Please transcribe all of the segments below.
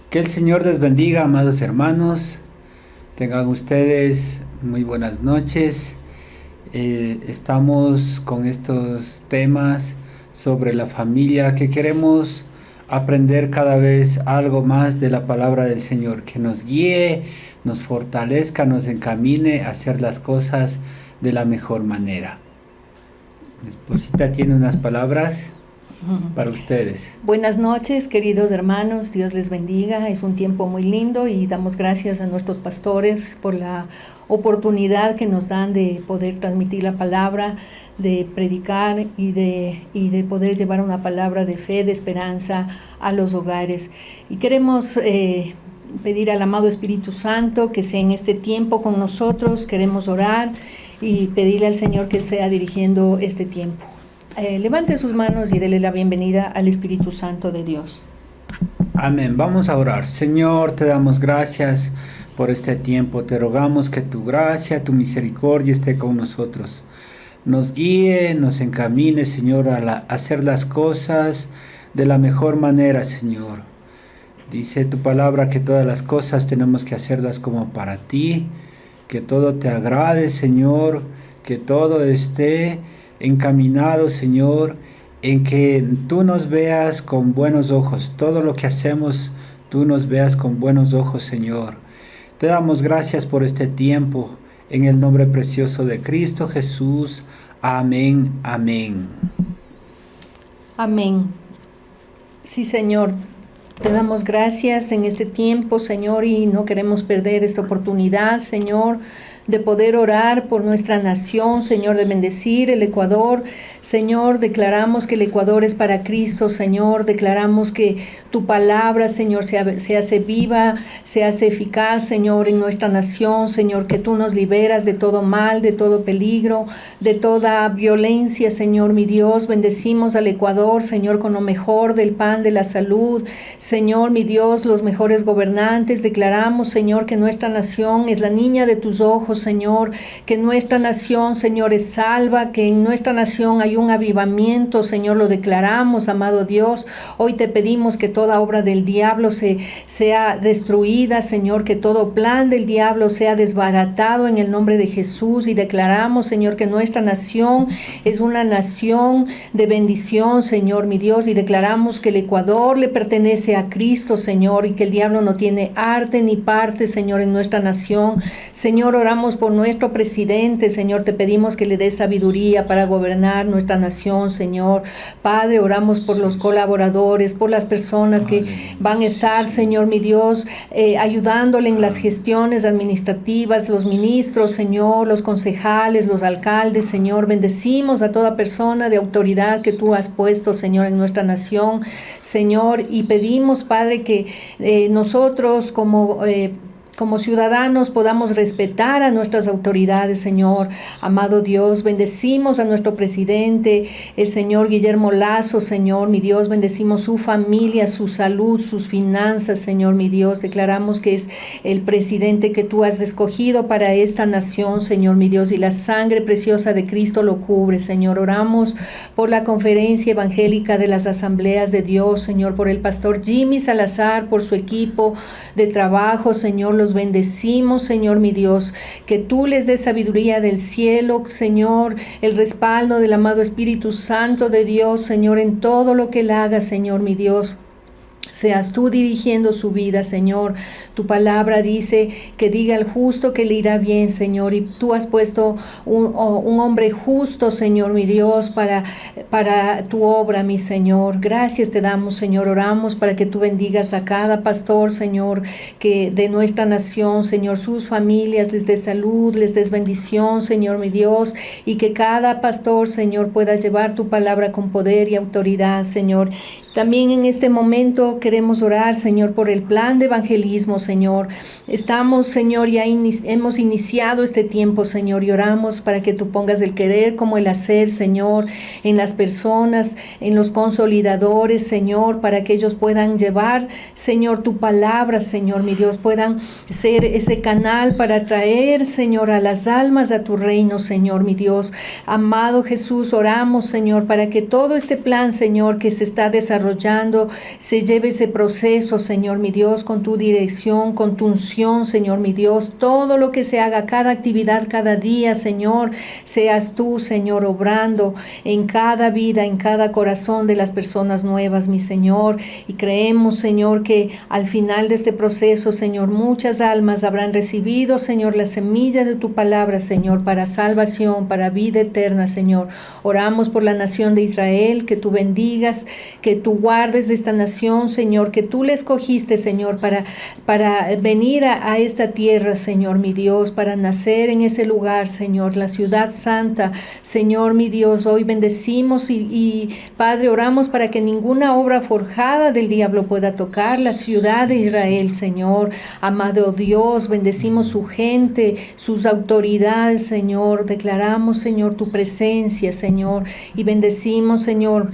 Que el Señor les bendiga, amados hermanos. Tengan ustedes muy buenas noches. Estamos con estos temas sobre la familia que queremos aprender cada vez algo más de la palabra del Señor, que nos guíe, nos fortalezca, nos encamine a hacer las cosas de la mejor manera. Mi esposita tiene unas palabras para ustedes. Buenas noches, queridos hermanos, Dios les bendiga. Es un tiempo muy lindo y damos gracias a nuestros pastores por la oportunidad que nos dan de poder transmitir la palabra, de predicar y de poder llevar una palabra de fe, de esperanza a los hogares. Y queremos pedir al amado Espíritu Santo que sea en este tiempo con nosotros. Queremos orar y pedirle al Señor que sea dirigiendo este tiempo. Levante sus manos y dele la bienvenida al Espíritu Santo de Dios. Amén. Vamos a orar. Señor, te damos gracias por este tiempo. Te rogamos que tu gracia, tu misericordia esté con nosotros. Nos guíe, nos encamine, Señor, a hacer las cosas de la mejor manera, Señor. Dice tu palabra que todas las cosas tenemos que hacerlas como para ti, que todo te agrade, Señor, que todo esté encaminado, Señor, en que tú nos veas con buenos ojos. Todo lo que hacemos, tú nos veas con buenos ojos, Señor. Te damos gracias por este tiempo, en el nombre precioso de Cristo Jesús. Amén, amén. Amén. Sí, Señor, te damos gracias en este tiempo, Señor, y no queremos perder esta oportunidad, Señor, de poder orar por nuestra nación, Señor, de bendecir el Ecuador. Señor, declaramos que el Ecuador es para Cristo, Señor. Declaramos que tu palabra, Señor, se hace viva, se hace eficaz, Señor, en nuestra nación. Señor, que tú nos liberas de todo mal, de todo peligro, de toda violencia, Señor, mi Dios. Bendecimos al Ecuador, Señor, con lo mejor del pan de la salud. Señor, mi Dios, los mejores gobernantes. Declaramos, Señor, que nuestra nación es la niña de tus ojos, Señor. Que nuestra nación, Señor, es salva, que en nuestra nación hay un avivamiento, Señor, lo declaramos, amado Dios. Hoy te pedimos que toda obra del diablo sea destruida, Señor, que todo plan del diablo sea desbaratado en el nombre de Jesús, y declaramos, Señor, que nuestra nación es una nación de bendición, Señor, mi Dios, y declaramos que el Ecuador le pertenece a Cristo, Señor, y que el diablo no tiene arte ni parte, Señor, en nuestra nación. Señor, oramos por nuestro presidente, Señor, te pedimos que le dé sabiduría para gobernar nuestra nación, Señor. Padre, oramos por los colaboradores, por las personas que van a estar, Señor, mi Dios, ayudándole en las gestiones administrativas, los ministros, Señor, los concejales, los alcaldes, Señor. Bendecimos a toda persona de autoridad que tú has puesto, Señor, en nuestra nación, Señor, y pedimos, Padre, que nosotros como ciudadanos podamos respetar a nuestras autoridades, Señor. Amado Dios, bendecimos a nuestro presidente, el señor Guillermo Lasso, Señor, mi Dios. Bendecimos su familia, su salud, sus finanzas, Señor, mi Dios. Declaramos que es el presidente que tú has escogido para esta nación, Señor, mi Dios, y la sangre preciosa de Cristo lo cubre, Señor. Oramos por la conferencia evangélica de las asambleas de Dios, Señor, por el pastor Jimmy Salazar, por su equipo de trabajo, Señor. Los bendecimos, Señor, mi Dios, que tú les des sabiduría del cielo, Señor, el respaldo del amado Espíritu Santo de Dios, Señor, en todo lo que él haga, Señor, mi Dios. Seas tú dirigiendo su vida, Señor. Tu palabra dice que diga al justo que le irá bien, Señor. Y tú has puesto un hombre justo, Señor, mi Dios, para tu obra, mi Señor. Gracias te damos, Señor. Oramos para que tú bendigas a cada pastor, Señor, que de nuestra nación, Señor, sus familias, les des salud, les des bendición, Señor, mi Dios. Y que cada pastor, Señor, pueda llevar tu palabra con poder y autoridad, Señor. También en este momento queremos orar, Señor, por el plan de evangelismo, Señor. Estamos, Señor, ya hemos iniciado este tiempo, Señor, y oramos para que tú pongas el querer como el hacer, Señor, en las personas, en los consolidadores, Señor, para que ellos puedan llevar, Señor, tu palabra, Señor, mi Dios, puedan ser ese canal para traer, Señor, a las almas a tu reino, Señor, mi Dios. Amado Jesús, oramos, Señor, para que todo este plan, Señor, que se está desarrollando desarrollando, se lleve ese proceso, Señor mi Dios, con tu dirección, con tu unción, Señor mi Dios. Todo lo que se haga, cada actividad, cada día, Señor, seas tú, Señor, obrando en cada vida, en cada corazón de las personas nuevas, mi Señor. Y creemos, Señor, que al final de este proceso, Señor, muchas almas habrán recibido, Señor, la semilla de tu palabra, Señor, para salvación, para vida eterna, Señor. Oramos por la nación de Israel, que tú bendigas, que tú guardes esta nación, Señor, que tú le escogiste, Señor, para venir a esta tierra, Señor, mi Dios, para nacer en ese lugar, Señor, la ciudad santa, Señor, mi Dios. Hoy bendecimos y Padre, oramos para que ninguna obra forjada del diablo pueda tocar la ciudad de Israel, Señor. Amado Dios, bendecimos su gente, sus autoridades, Señor. Declaramos, Señor, tu presencia, Señor, y bendecimos, Señor,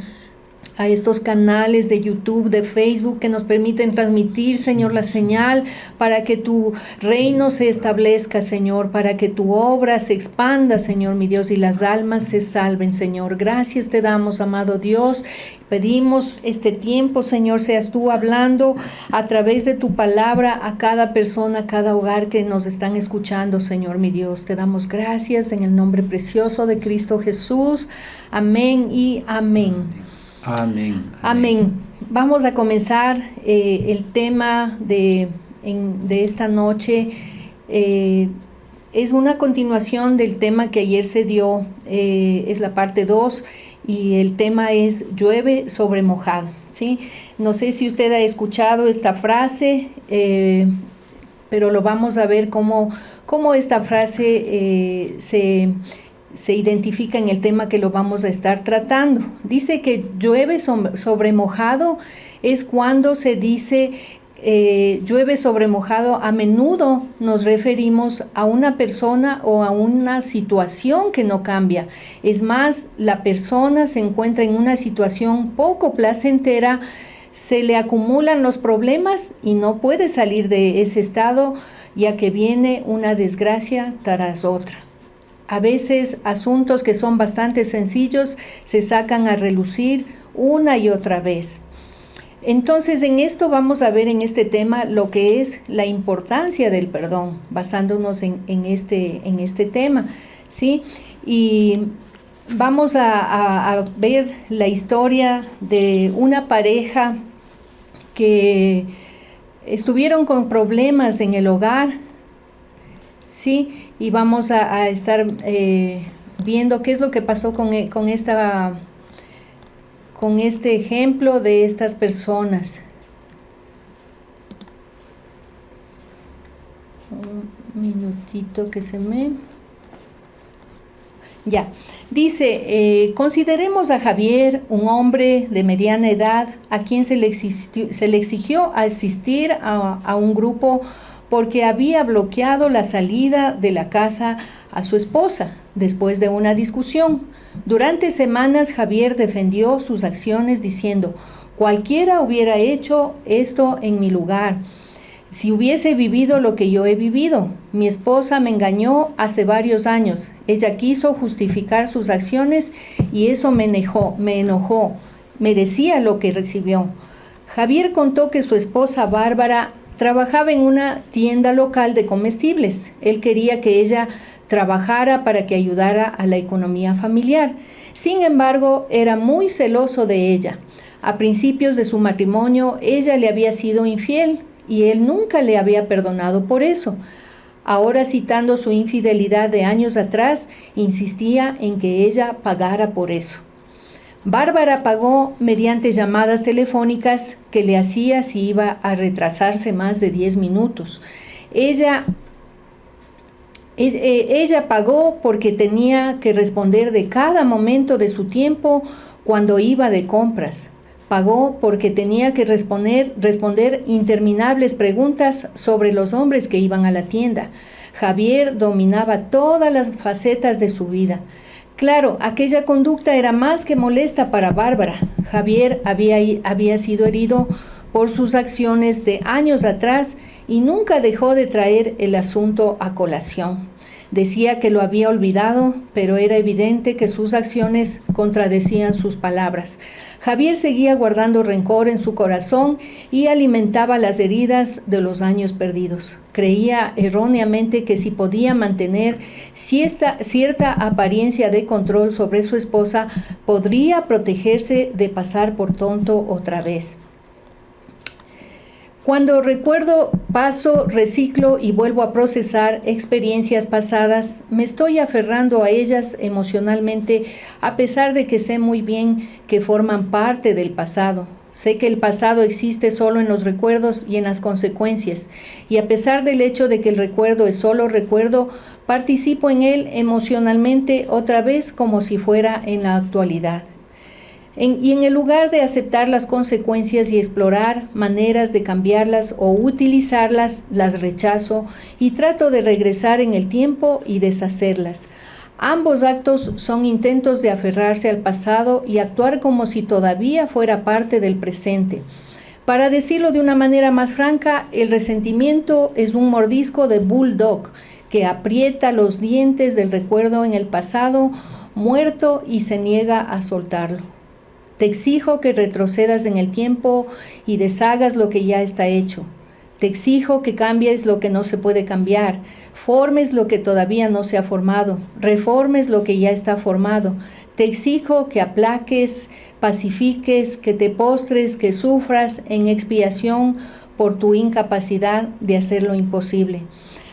a estos canales de YouTube, de Facebook, que nos permiten transmitir, Señor, la señal para que tu reino se establezca, Señor, para que tu obra se expanda, Señor, mi Dios, y las almas se salven, Señor. Gracias te damos, amado Dios. Pedimos este tiempo, Señor, seas tú hablando a través de tu palabra a cada persona, a cada hogar que nos están escuchando, Señor, mi Dios. Te damos gracias en el nombre precioso de Cristo Jesús. Amén y amén. Amén. Amén. Vamos a comenzar el tema de esta noche. Es una continuación del tema que ayer se dio, es la parte 2, y el tema es llueve sobre mojado, ¿sí? No sé si usted ha escuchado esta frase, pero lo vamos a ver cómo esta frase se identifica en el tema que lo vamos a estar tratando. Dice que llueve sobre mojado es cuando se dice llueve sobre mojado. A menudo nos referimos a una persona o a una situación que no cambia. Es más, la persona se encuentra en una situación poco placentera, se le acumulan los problemas y no puede salir de ese estado, ya que viene una desgracia tras otra. A veces asuntos que son bastante sencillos se sacan a relucir una y otra vez. Entonces, en esto vamos a ver en este tema lo que es la importancia del perdón, basándonos en este tema, ¿sí? Y vamos a ver la historia de una pareja que estuvieron con problemas en el hogar, ¿sí? Y vamos a estar viendo qué es lo que pasó con este ejemplo de estas personas. Un minutito que se me... Ya, dice, consideremos a Javier, un hombre de mediana edad, a quien se le exigió asistir a un grupo porque había bloqueado la salida de la casa a su esposa después de una discusión. Durante semanas Javier defendió sus acciones diciendo: cualquiera hubiera hecho esto en mi lugar, si hubiese vivido lo que yo he vivido. Mi esposa me engañó hace varios años. Ella quiso justificar sus acciones y eso me enojó. Merecía lo que recibió. Javier contó que su esposa Bárbara trabajaba en una tienda local de comestibles. Él quería que ella trabajara para que ayudara a la economía familiar. Sin embargo, era muy celoso de ella. A principios de su matrimonio, ella le había sido infiel y él nunca le había perdonado por eso. Ahora, citando su infidelidad de años atrás, insistía en que ella pagara por eso. Bárbara pagó mediante llamadas telefónicas que le hacía si iba a retrasarse más de 10 minutos. Ella pagó porque tenía que responder de cada momento de su tiempo cuando iba de compras. Pagó porque tenía que responder interminables preguntas sobre los hombres que iban a la tienda. Javier dominaba todas las facetas de su vida. Claro, aquella conducta era más que molesta para Bárbara. Javier había sido herido por sus acciones de años atrás y nunca dejó de traer el asunto a colación. Decía que lo había olvidado, pero era evidente que sus acciones contradecían sus palabras. Javier seguía guardando rencor en su corazón y alimentaba las heridas de los años perdidos. Creía erróneamente que si podía mantener cierta apariencia de control sobre su esposa, podría protegerse de pasar por tonto otra vez. Cuando recuerdo, paso, reciclo y vuelvo a procesar experiencias pasadas, me estoy aferrando a ellas emocionalmente, a pesar de que sé muy bien que forman parte del pasado. Sé que el pasado existe solo en los recuerdos y en las consecuencias, y a pesar del hecho de que el recuerdo es solo recuerdo, participo en él emocionalmente otra vez como si fuera en la actualidad. Y en el lugar de aceptar las consecuencias y explorar maneras de cambiarlas o utilizarlas, las rechazo y trato de regresar en el tiempo y deshacerlas. Ambos actos son intentos de aferrarse al pasado y actuar como si todavía fuera parte del presente. Para decirlo de una manera más franca, el resentimiento es un mordisco de bulldog que aprieta los dientes del recuerdo en el pasado muerto y se niega a soltarlo. Te exijo que retrocedas en el tiempo y deshagas lo que ya está hecho. Te exijo que cambies lo que no se puede cambiar, formes lo que todavía no se ha formado, reformes lo que ya está formado. Te exijo que aplaques, pacifiques, que te postres, que sufras en expiación por tu incapacidad de hacer lo imposible.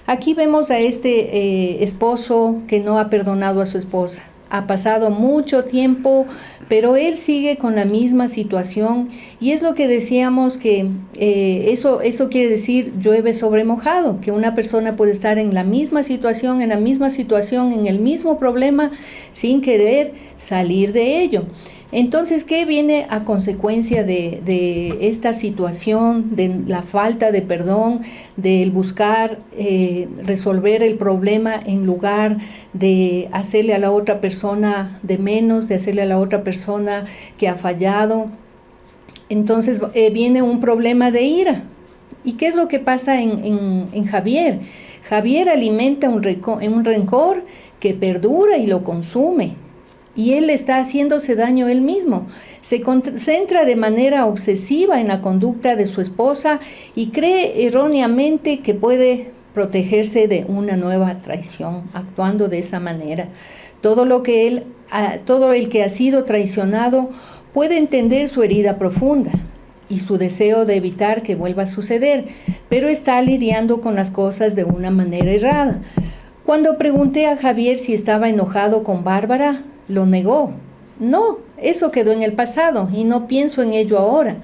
Aquí vemos a este esposo que no ha perdonado a su esposa. Ha pasado mucho tiempo, pero él sigue con la misma situación y es lo que decíamos que eso quiere decir llueve sobre mojado, que una persona puede estar en la misma situación, en el mismo problema, sin querer salir de ello. Entonces, ¿qué viene a consecuencia de esta situación, de la falta de perdón, del buscar resolver el problema en lugar de hacerle a la otra persona de menos, de hacerle a la otra persona que ha fallado? Entonces viene un problema de ira. ¿Y qué es lo que pasa en Javier? Javier alimenta un rencor que perdura y lo consume. Y él está haciéndose daño él mismo. Se concentra de manera obsesiva en la conducta de su esposa y cree erróneamente que puede protegerse de una nueva traición, actuando de esa manera. Todo el que ha sido traicionado puede entender su herida profunda y su deseo de evitar que vuelva a suceder, pero está lidiando con las cosas de una manera errada. Cuando pregunté a Javier si estaba enojado con Bárbara, lo negó. No, eso quedó en el pasado y no pienso en ello ahora.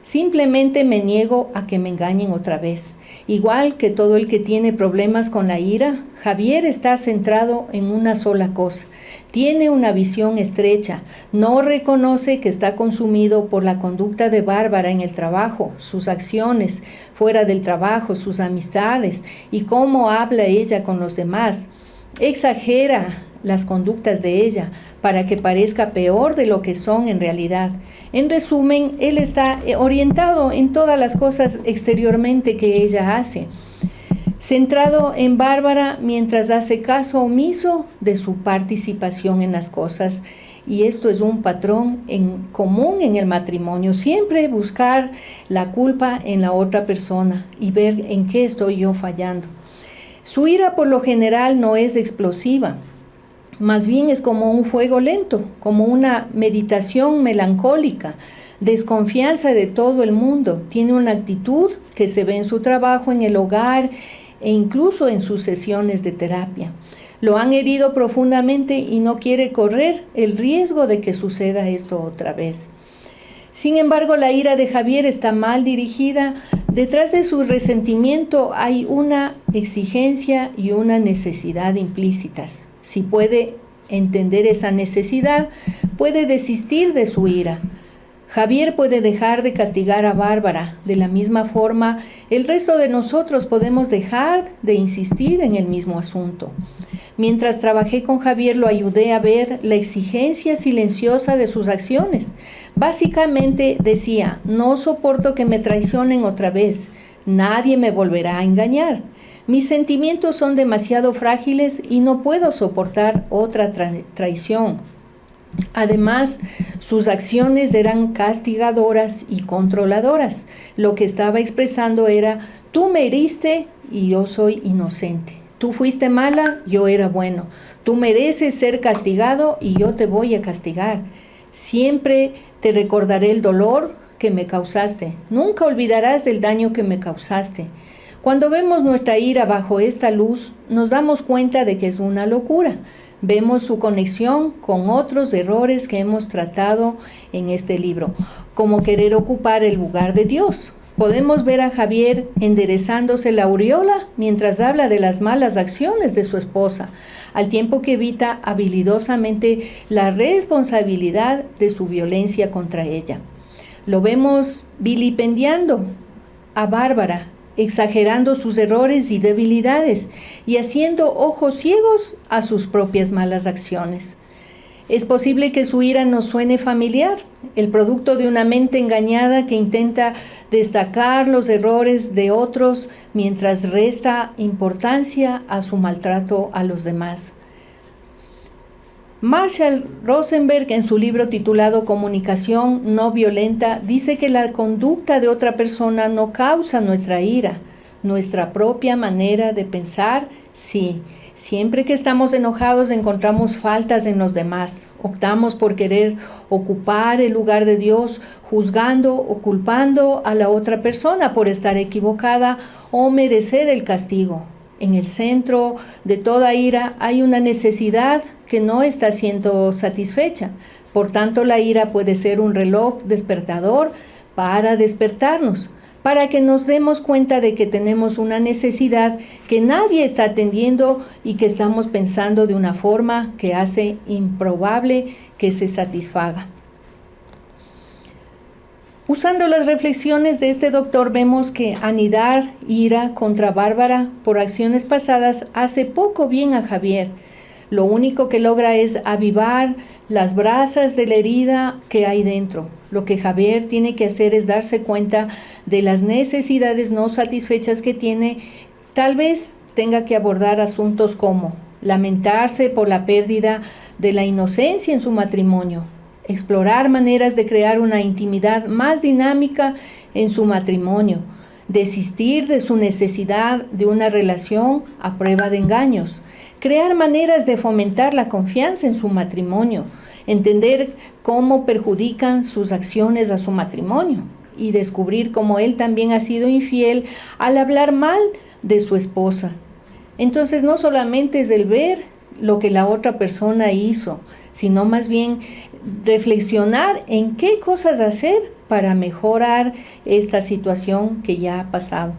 Simplemente me niego a que me engañen otra vez. Igual que todo el que tiene problemas con la ira, Javier está centrado en una sola cosa. Tiene una visión estrecha, no reconoce que está consumido por la conducta de Bárbara en el trabajo, sus acciones fuera del trabajo, sus amistades y cómo habla ella con los demás. Exagera las conductas de ella para que parezca peor de lo que son en realidad. En resumen, él está orientado en todas las cosas exteriormente que ella hace, centrado en Bárbara mientras hace caso omiso de su participación en las cosas. Y esto es un patrón común en el matrimonio, siempre buscar la culpa en la otra persona y ver en qué estoy yo fallando. Su ira por lo general no es explosiva, más bien es como un fuego lento, como una meditación melancólica, desconfianza de todo el mundo. Tiene una actitud que se ve en su trabajo, en el hogar e incluso en sus sesiones de terapia. Lo han herido profundamente y no quiere correr el riesgo de que suceda esto otra vez. Sin embargo, la ira de Javier está mal dirigida. Detrás de su resentimiento hay una exigencia y una necesidad implícitas. Si puede entender esa necesidad, puede desistir de su ira. Javier puede dejar de castigar a Bárbara. De la misma forma, el resto de nosotros podemos dejar de insistir en el mismo asunto. Mientras trabajé con Javier, lo ayudé a ver la exigencia silenciosa de sus acciones. Básicamente decía, no soporto que me traicionen otra vez. Nadie me volverá a engañar. Mis sentimientos son demasiado frágiles y no puedo soportar otra traición. Además, sus acciones eran castigadoras y controladoras. Lo que estaba expresando era: tú me heriste y yo soy inocente. Tú fuiste mala, yo era bueno. Tú mereces ser castigado y yo te voy a castigar. Siempre te recordaré el dolor que me causaste. Nunca olvidarás el daño que me causaste. Cuando vemos nuestra ira bajo esta luz, nos damos cuenta de que es una locura. Vemos su conexión con otros errores que hemos tratado en este libro, como querer ocupar el lugar de Dios. Podemos ver a Javier enderezándose la aureola mientras habla de las malas acciones de su esposa, al tiempo que evita habilidosamente la responsabilidad de su violencia contra ella. Lo vemos vilipendiando a Bárbara, exagerando sus errores y debilidades y haciendo ojos ciegos a sus propias malas acciones. Es posible que su ira nos suene familiar, el producto de una mente engañada que intenta destacar los errores de otros mientras resta importancia a su maltrato a los demás. Marshall Rosenberg, en su libro titulado Comunicación no violenta, dice que la conducta de otra persona no causa nuestra ira. Nuestra propia manera de pensar, sí. Siempre que estamos enojados encontramos faltas en los demás. Optamos por querer ocupar el lugar de Dios, juzgando o culpando a la otra persona por estar equivocada o merecer el castigo. En el centro de toda ira hay una necesidad que no está siendo satisfecha. Por tanto, la ira puede ser un reloj despertador para despertarnos, para que nos demos cuenta de que tenemos una necesidad que nadie está atendiendo y que estamos pensando de una forma que hace improbable que se satisfaga. Usando las reflexiones de este doctor, vemos que anidar ira contra Bárbara por acciones pasadas hace poco bien a Javier. Lo único que logra es avivar las brasas de la herida que hay dentro. Lo que Javier tiene que hacer es darse cuenta de las necesidades no satisfechas que tiene. Tal vez tenga que abordar asuntos como lamentarse por la pérdida de la inocencia en su matrimonio, explorar maneras de crear una intimidad más dinámica en su matrimonio, desistir de su necesidad de una relación a prueba de engaños, crear maneras de fomentar la confianza en su matrimonio, entender cómo perjudican sus acciones a su matrimonio y descubrir cómo él también ha sido infiel al hablar mal de su esposa. Entonces no solamente es el ver lo que la otra persona hizo, sino más bien reflexionar en qué cosas hacer para mejorar esta situación que ya ha pasado.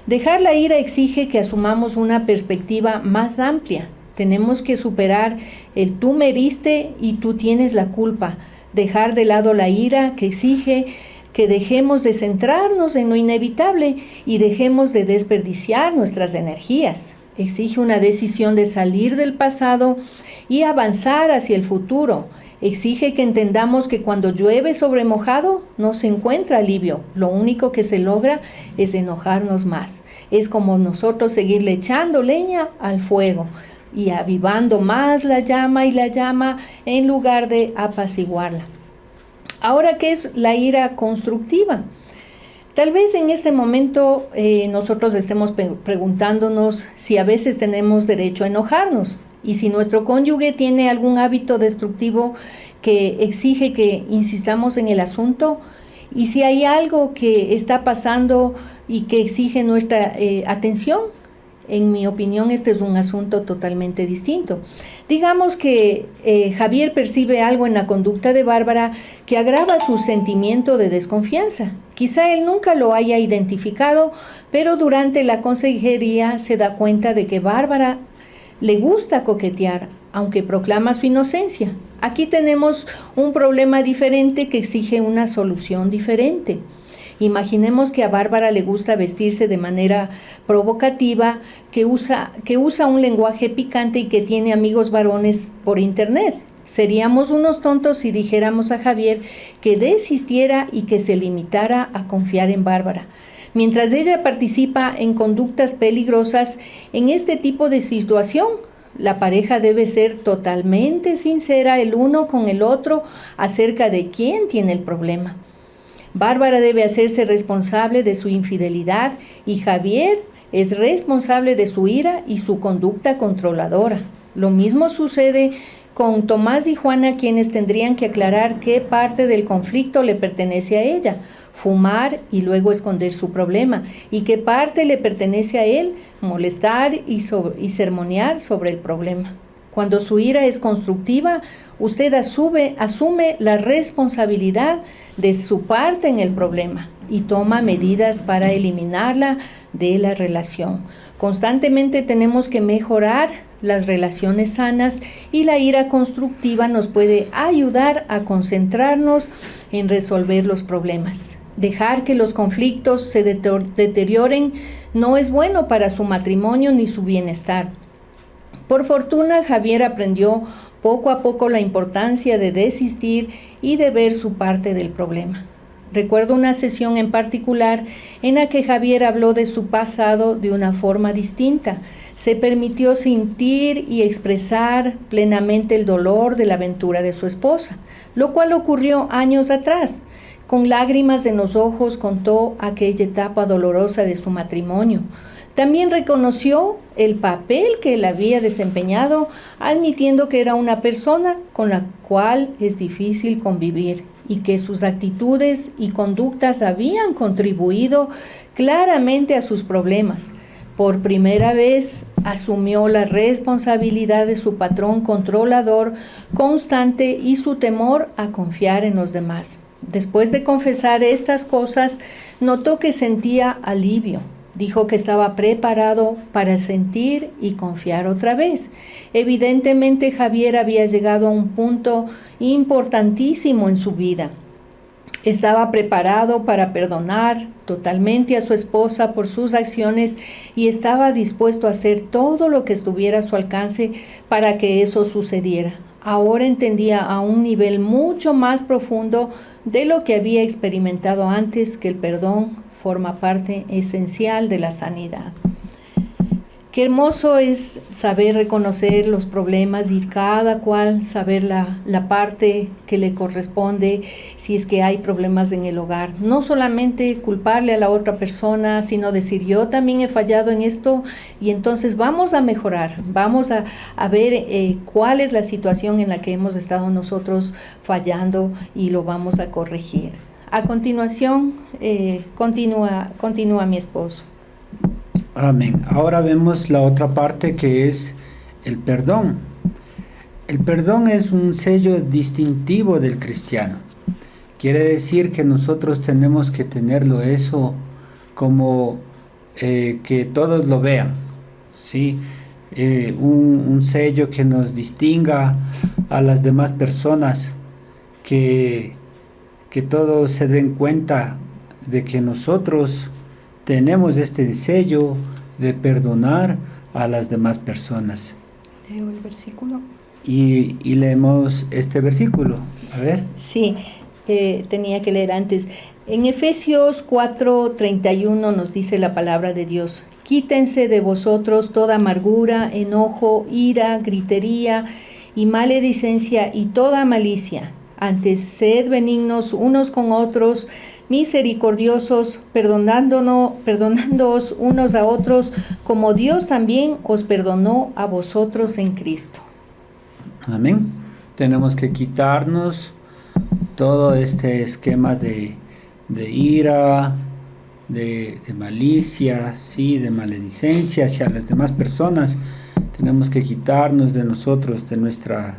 Dejar la ira exige que asumamos una perspectiva más amplia. Tenemos que superar el tú me heriste y tú tienes la culpa. Dejar de lado la ira que exige que dejemos de centrarnos en lo inevitable y dejemos de desperdiciar nuestras energías. Exige una decisión de salir del pasado y avanzar hacia el futuro. Exige que entendamos que cuando llueve sobre mojado no se encuentra alivio. Lo único que se logra es enojarnos más. Es como nosotros seguirle echando leña al fuego y avivando más la llama en lugar de apaciguarla. Ahora, ¿qué es la ira constructiva? Tal vez en este momento nosotros estemos preguntándonos si a veces tenemos derecho a enojarnos y si nuestro cónyuge tiene algún hábito destructivo que exige que insistamos en el asunto y si hay algo que está pasando y que exige nuestra atención. En mi opinión, este es un asunto totalmente distinto. Digamos que Javier percibe algo en la conducta de Bárbara que agrava su sentimiento de desconfianza. Quizá él nunca lo haya identificado, pero durante la consejería se da cuenta de que Bárbara le gusta coquetear, aunque proclama su inocencia. Aquí tenemos un problema diferente que exige una solución diferente. Imaginemos que a Bárbara le gusta vestirse de manera provocativa, que usa un lenguaje picante y que tiene amigos varones por internet. Seríamos unos tontos si dijéramos a Javier que desistiera y que se limitara a confiar en Bárbara. Mientras ella participa en conductas peligrosas, en este tipo de situación, la pareja debe ser totalmente sincera el uno con el otro acerca de quién tiene el problema. Bárbara debe hacerse responsable de su infidelidad y Javier es responsable de su ira y su conducta controladora. Lo mismo sucede con Tomás y Juana, quienes tendrían que aclarar qué parte del conflicto le pertenece a ella, fumar y luego esconder su problema, y qué parte le pertenece a él, molestar y sermonear sobre el problema. Cuando su ira es constructiva, usted asume la responsabilidad de su parte en el problema y toma medidas para eliminarla de la relación. Constantemente tenemos que mejorar las relaciones sanas y la ira constructiva nos puede ayudar a concentrarnos en resolver los problemas. Dejar que los conflictos se deterioren no es bueno para su matrimonio ni su bienestar. Por fortuna, Javier aprendió poco a poco la importancia de desistir y de ver su parte del problema. Recuerdo una sesión en particular en la que Javier habló de su pasado de una forma distinta. Se permitió sentir y expresar plenamente el dolor de la aventura de su esposa, lo cual ocurrió años atrás. Con lágrimas en los ojos contó aquella etapa dolorosa de su matrimonio. También reconoció el papel que él había desempeñado, admitiendo que era una persona con la cual es difícil convivir y que sus actitudes y conductas habían contribuido claramente a sus problemas. Por primera vez asumió la responsabilidad de su patrón controlador constante y su temor a confiar en los demás. Después de confesar estas cosas, notó que sentía alivio. Dijo que estaba preparado para sentir y confiar otra vez. Evidentemente, Javier había llegado a un punto importantísimo en su vida. Estaba preparado para perdonar totalmente a su esposa por sus acciones y estaba dispuesto a hacer todo lo que estuviera a su alcance para que eso sucediera. Ahora entendía a un nivel mucho más profundo de lo que había experimentado antes que el perdón forma parte esencial de la sanidad. Qué hermoso es saber reconocer los problemas y cada cual saber la parte que le corresponde si es que hay problemas en el hogar. No solamente culparle a la otra persona, sino decir yo también he fallado en esto y entonces vamos a mejorar, vamos a ver cuál es la situación en la que hemos estado nosotros fallando y lo vamos a corregir. A continuación, continúa mi esposo. Amén. Ahora vemos la otra parte que es el perdón. El perdón es un sello distintivo del cristiano. Quiere decir que nosotros tenemos que tenerlo eso como que todos lo vean, ¿sí? Un sello que nos distinga a las demás personas, que todos se den cuenta de que nosotros tenemos este sello de perdonar a las demás personas. Leo el versículo. Y leemos este versículo. A ver. Sí, tenía que leer antes. En Efesios 4:31 nos dice la palabra de Dios: quítense de vosotros toda amargura, enojo, ira, gritería y maledicencia y toda malicia. Antes sed benignos unos con otros, misericordiosos, perdonándoos unos a otros, como Dios también os perdonó a vosotros en Cristo. Amén. Tenemos que quitarnos todo este esquema de ira, de malicia, sí, de maledicencia hacia las demás personas. Tenemos que quitarnos de nosotros, de nuestra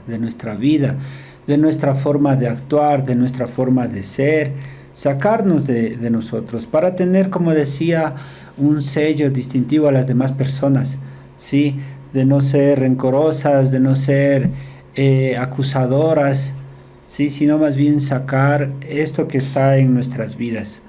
vida, de nuestra forma de actuar, de nuestra forma de ser, sacarnos de nosotros para tener, como decía, un sello distintivo a las demás personas, ¿sí? De no ser rencorosas, de no ser acusadoras, ¿sí? Sino más bien sacar esto que está en nuestras vidas.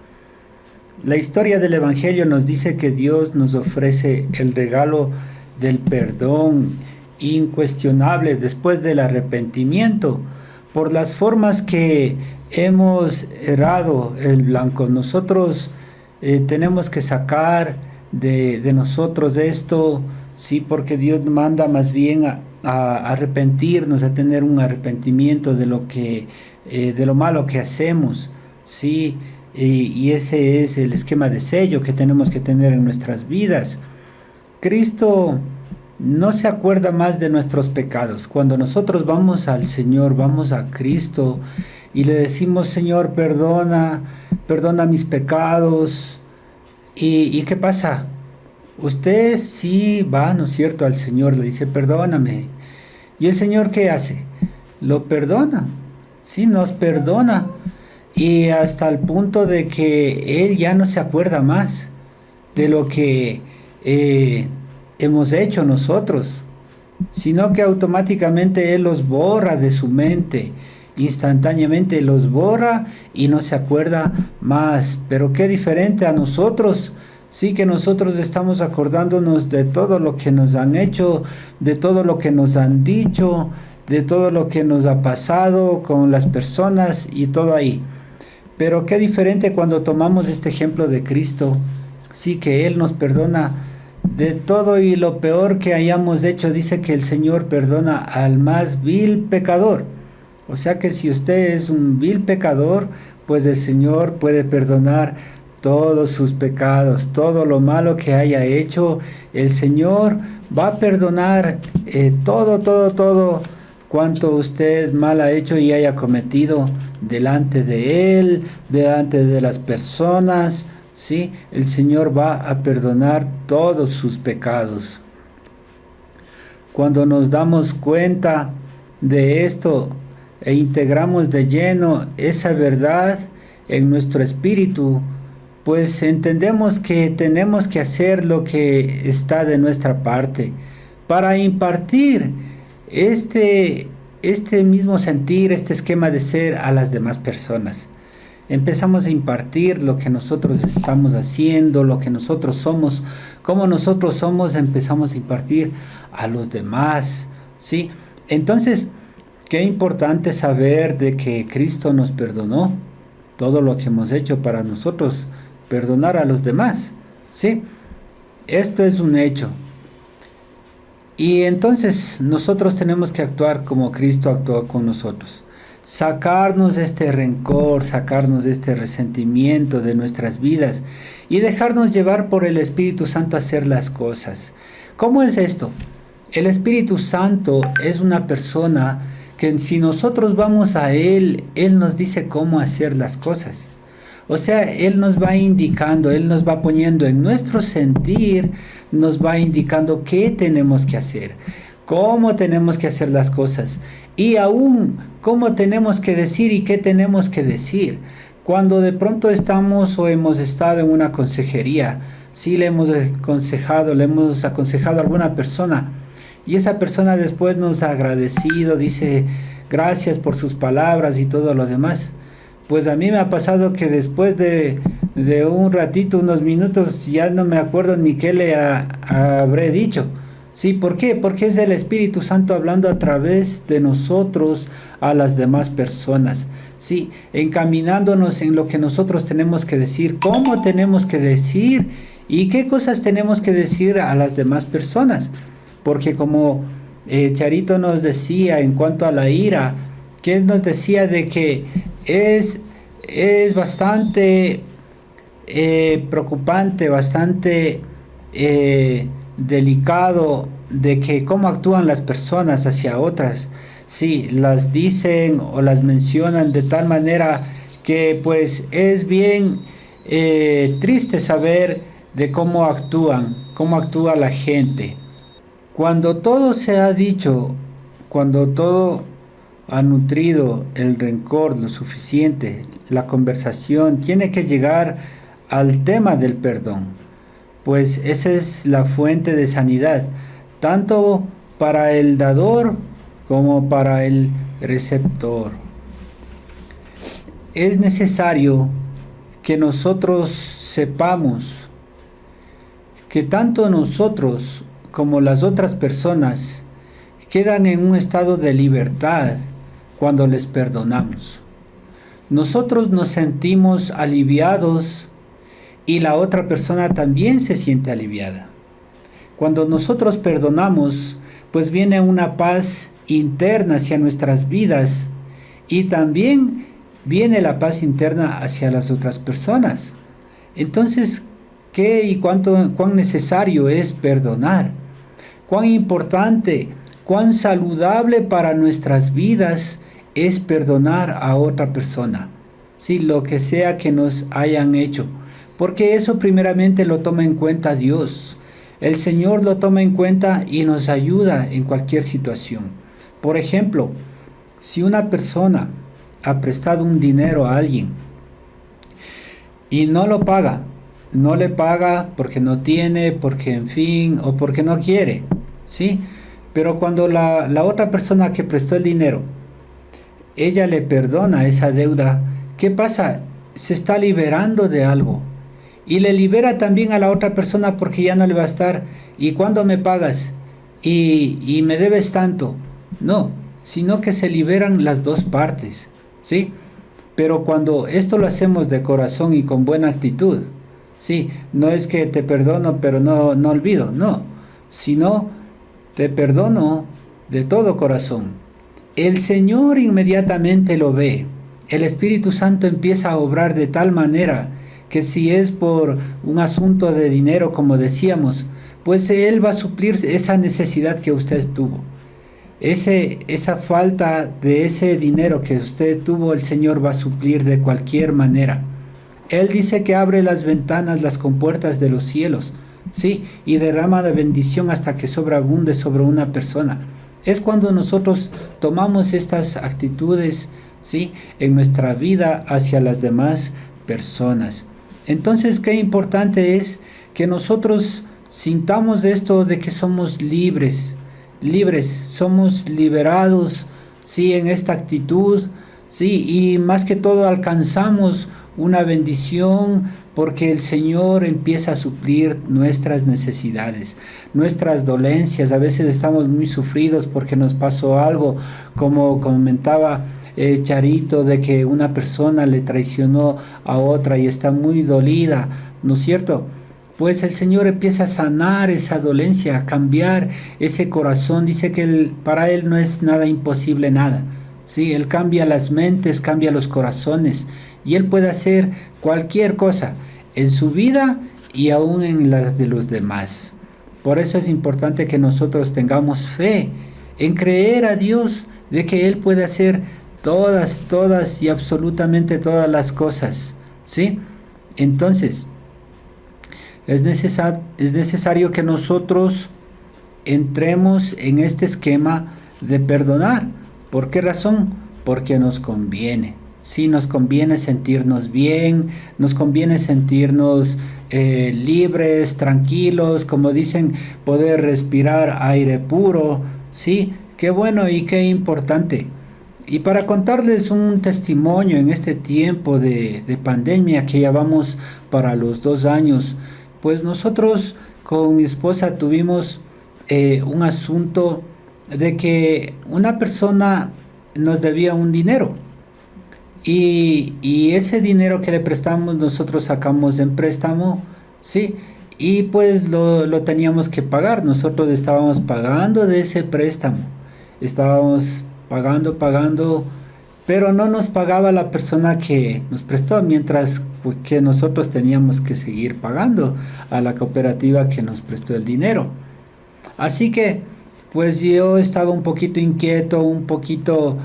La historia del Evangelio nos dice que Dios nos ofrece el regalo del perdón incuestionable después del arrepentimiento por las formas que hemos errado el blanco. Nosotros tenemos que sacar de nosotros esto, sí, porque Dios manda más bien a arrepentirnos, a tener un arrepentimiento de lo malo que hacemos, sí, y ese es el esquema de sello que tenemos que tener en nuestras vidas. Cristo no se acuerda más de nuestros pecados. Cuando nosotros vamos al Señor, vamos a Cristo y le decimos, Señor, perdona mis pecados. ¿Y qué pasa? Usted sí va, ¿no es cierto?, al Señor, le dice, perdóname. ¿Y el Señor qué hace? Lo perdona, sí, nos perdona. Y hasta el punto de que Él ya no se acuerda más de lo que hemos hecho nosotros, sino que automáticamente Él los borra de su mente, instantáneamente los borra y no se acuerda más. Pero qué diferente a nosotros, sí, que nosotros estamos acordándonos de todo lo que nos han hecho, de todo lo que nos han dicho, de todo lo que nos ha pasado con las personas y todo ahí. Pero qué diferente cuando tomamos este ejemplo de Cristo, sí, que Él nos perdona de todo y lo peor que hayamos hecho. Dice que el Señor perdona al más vil pecador. O sea que si usted es un vil pecador, pues el Señor puede perdonar todos sus pecados, todo lo malo que haya hecho. El Señor va a perdonar todo cuanto usted mal ha hecho y haya cometido delante de Él, delante de las personas. Sí, el Señor va a perdonar todos sus pecados. Cuando nos damos cuenta de esto e integramos de lleno esa verdad en nuestro espíritu, pues entendemos que tenemos que hacer lo que está de nuestra parte para impartir este mismo sentir, este esquema de ser a las demás personas. Empezamos a impartir lo que nosotros estamos haciendo, lo que nosotros somos, como nosotros somos, empezamos a impartir a los demás, ¿sí? Entonces, qué importante saber de que Cristo nos perdonó todo lo que hemos hecho para nosotros perdonar a los demás, ¿sí? Esto es un hecho. Y entonces nosotros tenemos que actuar como Cristo actuó con nosotros. Sacarnos este rencor, sacarnos este resentimiento de nuestras vidas y dejarnos llevar por el Espíritu Santo a hacer las cosas. ¿Cómo es esto? El Espíritu Santo es una persona que si nosotros vamos a Él, Él nos dice cómo hacer las cosas. O sea, Él nos va indicando, Él nos va poniendo en nuestro sentir, nos va indicando qué tenemos que hacer, cómo tenemos que hacer las cosas y aún cómo tenemos que decir y qué tenemos que decir. Cuando de pronto estamos o hemos estado en una consejería, sí le hemos aconsejado a alguna persona y esa persona después nos ha agradecido, dice gracias por sus palabras y todo lo demás. Pues a mí me ha pasado que después de un ratito, unos minutos, ya no me acuerdo ni qué le habré dicho. ¿Sí? ¿Por qué? Porque es el Espíritu Santo hablando a través de nosotros a las demás personas. ¿Sí? Encaminándonos en lo que nosotros tenemos que decir, cómo tenemos que decir y qué cosas tenemos que decir a las demás personas. Porque como Charito nos decía en cuanto a la ira, que él nos decía de que es bastante preocupante, bastante delicado de que cómo actúan las personas hacia otras, sí, las dicen o las mencionan de tal manera que pues es bien triste saber de cómo actúa la gente. Cuando todo se ha dicho, cuando todo ha nutrido el rencor lo suficiente, la conversación tiene que llegar al tema del perdón, pues esa es la fuente de sanidad, tanto para el dador como para el receptor. Es necesario que nosotros sepamos que tanto nosotros como las otras personas quedan en un estado de libertad cuando les perdonamos. Nosotros nos sentimos aliviados y la otra persona también se siente aliviada. Cuando nosotros perdonamos, pues viene una paz interna hacia nuestras vidas y también viene la paz interna hacia las otras personas. Entonces, ¿qué y cuán necesario es perdonar? Cuán importante, cuán saludable para nuestras vidas es perdonar a otra persona, sí, lo que sea que nos hayan hecho, porque eso primeramente lo toma en cuenta Dios. El Señor lo toma en cuenta y nos ayuda en cualquier situación. Por ejemplo, si una persona ha prestado un dinero a alguien y no lo paga, no le paga porque no tiene, porque en fin, o porque no quiere, ¿sí? Pero cuando la otra persona que prestó el dinero, ella le perdona esa deuda, ¿qué pasa? Se está liberando de algo. Y le libera también a la otra persona porque ya no le va a estar. ¿Y cuándo me pagas? Y me debes tanto. No, sino que se liberan las dos partes, ¿sí? Pero cuando esto lo hacemos de corazón y con buena actitud, ¿sí? No es que te perdono pero no olvido, no. Sino te perdono de todo corazón. El Señor inmediatamente lo ve. El Espíritu Santo empieza a obrar de tal manera que si es por un asunto de dinero, como decíamos, pues Él va a suplir esa necesidad que usted tuvo. Esa falta de ese dinero que usted tuvo, el Señor va a suplir de cualquier manera. Él dice que abre las ventanas, las compuertas de los cielos, ¿sí? Y derrama de bendición hasta que sobreabunde sobre una persona. Es cuando nosotros tomamos estas actitudes, ¿sí? En nuestra vida hacia las demás personas. Entonces, qué importante es que nosotros sintamos esto de que somos libres, somos liberados, ¿sí? En esta actitud, ¿sí? Y más que todo alcanzamos una bendición porque el Señor empieza a suplir nuestras necesidades, nuestras dolencias. A veces estamos muy sufridos porque nos pasó algo, como comentaba Charito, de que una persona le traicionó a otra y está muy dolida, ¿no es cierto? Pues el Señor empieza a sanar esa dolencia, a cambiar ese corazón. Dice que para Él no es nada imposible, nada. Sí, Él cambia las mentes, cambia los corazones y Él puede hacer cualquier cosa en su vida y aún en la de los demás. Por eso es importante que nosotros tengamos fe en creer a Dios de que Él puede hacer todas y absolutamente todas las cosas, ¿sí? Entonces, es necesario que nosotros entremos en este esquema de perdonar. ¿Por qué razón? Porque nos conviene. Sí, nos conviene sentirnos bien, nos conviene sentirnos libres, tranquilos, como dicen, poder respirar aire puro. Sí, qué bueno y qué importante. Y para contarles un testimonio en este tiempo de pandemia que ya vamos para los 2 años, pues nosotros con mi esposa tuvimos un asunto de que una persona nos debía un dinero y ese dinero que le prestamos nosotros sacamos en préstamo, ¿sí? Y pues lo teníamos que pagar. Nosotros estábamos pagando de ese préstamo, estábamos pagando, pero no nos pagaba la persona que nos prestó, mientras que nosotros teníamos que seguir pagando a la cooperativa que nos prestó el dinero. Así que pues yo estaba un poquito inquieto, un poquito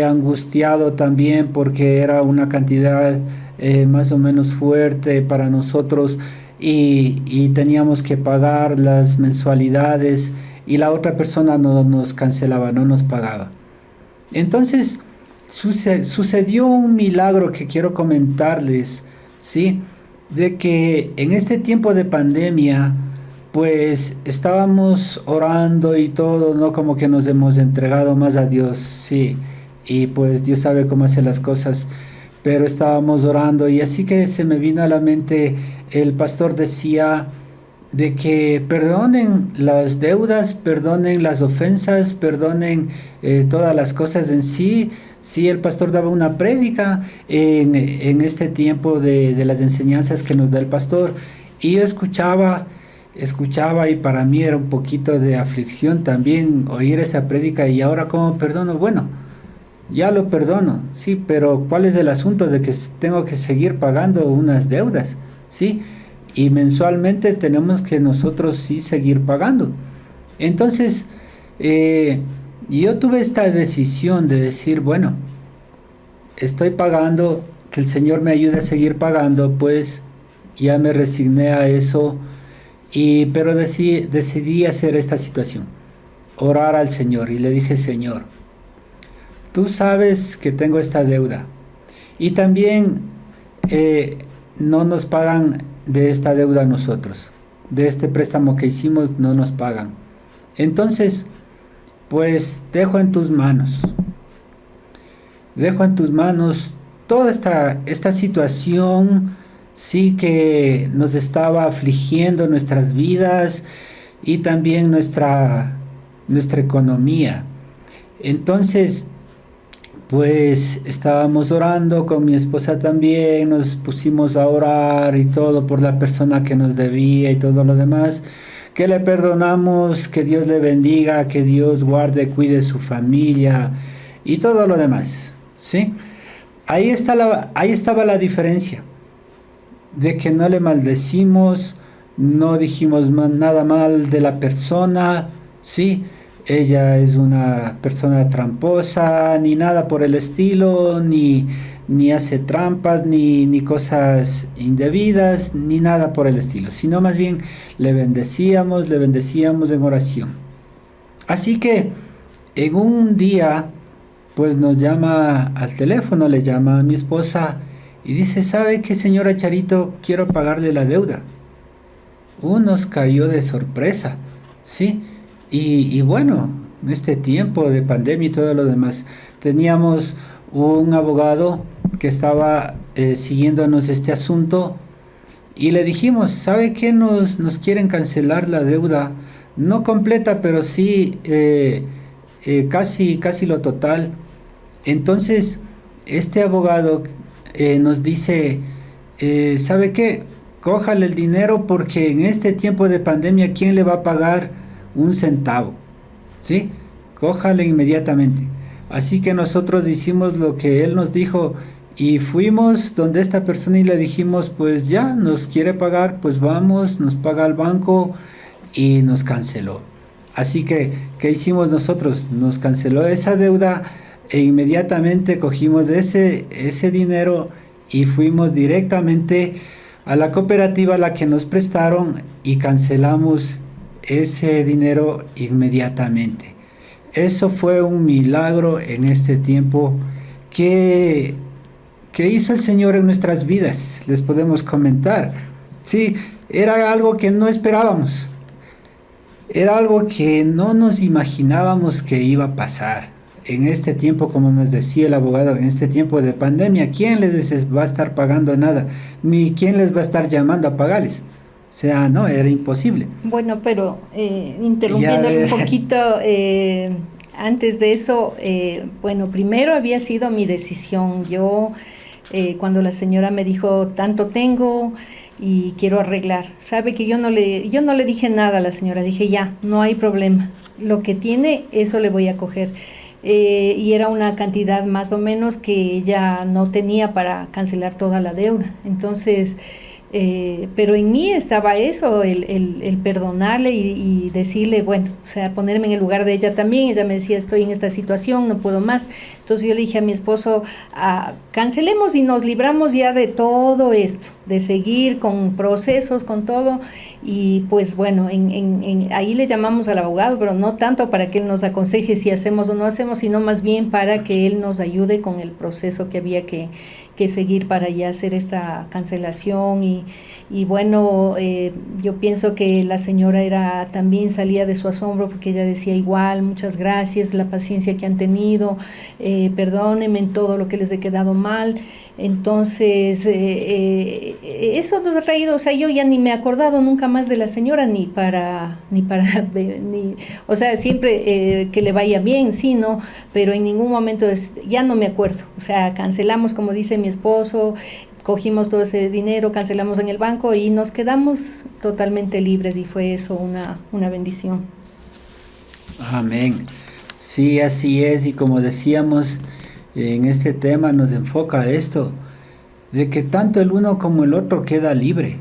angustiado también, porque era una cantidad más o menos fuerte para nosotros y teníamos que pagar las mensualidades y la otra persona no nos cancelaba, no nos pagaba. Entonces sucedió un milagro que quiero comentarles, ¿sí? De que en este tiempo de pandemia, pues estábamos orando y todo, ¿no? Como que nos hemos entregado más a Dios, sí. Y pues Dios sabe cómo hace las cosas, pero estábamos orando y así que se me vino a la mente, el pastor decía de que perdonen las deudas, perdonen las ofensas, perdonen todas las cosas en sí, Sí, el pastor daba una prédica en este tiempo de las enseñanzas que nos da el pastor, y yo escuchaba y para mí era un poquito de aflicción también oír esa prédica. Y ahora, ¿cómo perdono? Bueno, ya lo perdono, sí, pero ¿cuál es el asunto de que tengo que seguir pagando unas deudas? Sí, y mensualmente tenemos que nosotros sí seguir pagando. Entonces, yo tuve esta decisión de decir, bueno, estoy pagando, que el Señor me ayude a seguir pagando, pues ya me resigné a eso, pero decidí hacer esta situación, orar al Señor, y le dije, Señor, tú sabes que tengo esta deuda, y también no nos pagan de esta deuda a nosotros, de este préstamo que hicimos no nos pagan. Entonces, pues dejo en tus manos toda esta situación, sí, que nos estaba afligiendo nuestras vidas y también nuestra economía. Entonces, pues estábamos orando con mi esposa también, nos pusimos a orar y todo por la persona que nos debía y todo lo demás, que le perdonamos, que Dios le bendiga, que Dios guarde, cuide su familia y todo lo demás, ¿sí? Ahí estaba la diferencia, de que no le maldecimos, no dijimos nada mal de la persona, ¿sí? Ella es una persona tramposa, ni nada por el estilo, ni hace trampas, ni cosas indebidas, ni nada por el estilo, sino más bien le bendecíamos en oración. Así que en un día, pues nos llama al teléfono, le llama a mi esposa y dice, ¿sabe qué, señora Charito? Quiero pagarle la deuda. Nos cayó de sorpresa, ¿sí? Y bueno, en este tiempo de pandemia y todo lo demás, teníamos un abogado que estaba siguiéndonos este asunto, y le dijimos, ¿sabe qué? Nos quieren cancelar la deuda, no completa, pero sí casi lo total. Entonces, este abogado nos dice, ¿sabe qué? Cójale el dinero, porque en este tiempo de pandemia, ¿quién le va a pagar un centavo? ¿Sí? Cójale inmediatamente. Así que nosotros hicimos lo que él nos dijo y fuimos donde esta persona y le dijimos, pues ya nos quiere pagar, pues vamos, nos paga el banco, y nos canceló. Así que, ¿qué hicimos nosotros? Nos canceló esa deuda e inmediatamente cogimos ese dinero y fuimos directamente a la cooperativa a la que nos prestaron y cancelamos ese dinero inmediatamente. Eso fue un milagro en este tiempo que hizo el Señor en nuestras vidas, les podemos comentar. Sí, era algo que no esperábamos, era algo que no nos imaginábamos que iba a pasar. En este tiempo, como nos decía el abogado, en este tiempo de pandemia, ¿quién les va a estar pagando nada? Ni quién les va a estar llamando a pagarles. O sea, no, era imposible. Bueno, pero interrumpiéndole un poquito, antes de eso, bueno, primero había sido mi decisión. Yo, cuando la señora me dijo, tanto tengo y quiero arreglar, sabe que yo no le dije nada a la señora, dije, ya, no hay problema, lo que tiene, eso le voy a coger. Y era una cantidad más o menos que ella no tenía para cancelar toda la deuda. Entonces, pero en mí estaba eso, el perdonarle y decirle, bueno, o sea, ponerme en el lugar de ella también. Ella me decía, estoy en esta situación, no puedo más. Entonces yo le dije a mi esposo, cancelemos y nos libramos ya de todo esto, de seguir con procesos, con todo. Y pues bueno, ahí le llamamos al abogado, pero no tanto para que él nos aconseje si hacemos o no hacemos, sino más bien para que él nos ayude con el proceso que había que seguir para ya hacer esta cancelación. Y bueno, yo pienso que la señora también salía de su asombro, porque ella decía, igual, muchas gracias, la paciencia que han tenido, perdónenme en todo lo que les he quedado mal. Entonces, eso nos ha traído, o sea, yo ya ni me he acordado nunca más de la señora, o sea, siempre que le vaya bien, sí, ¿no? Pero en ningún momento ya no me acuerdo, o sea, cancelamos, como dice mi esposo, cogimos todo ese dinero, cancelamos en el banco y nos quedamos totalmente libres y fue eso una bendición. Amén. Sí, así es. Y como decíamos, en este tema nos enfoca esto, de que tanto el uno como el otro queda libre.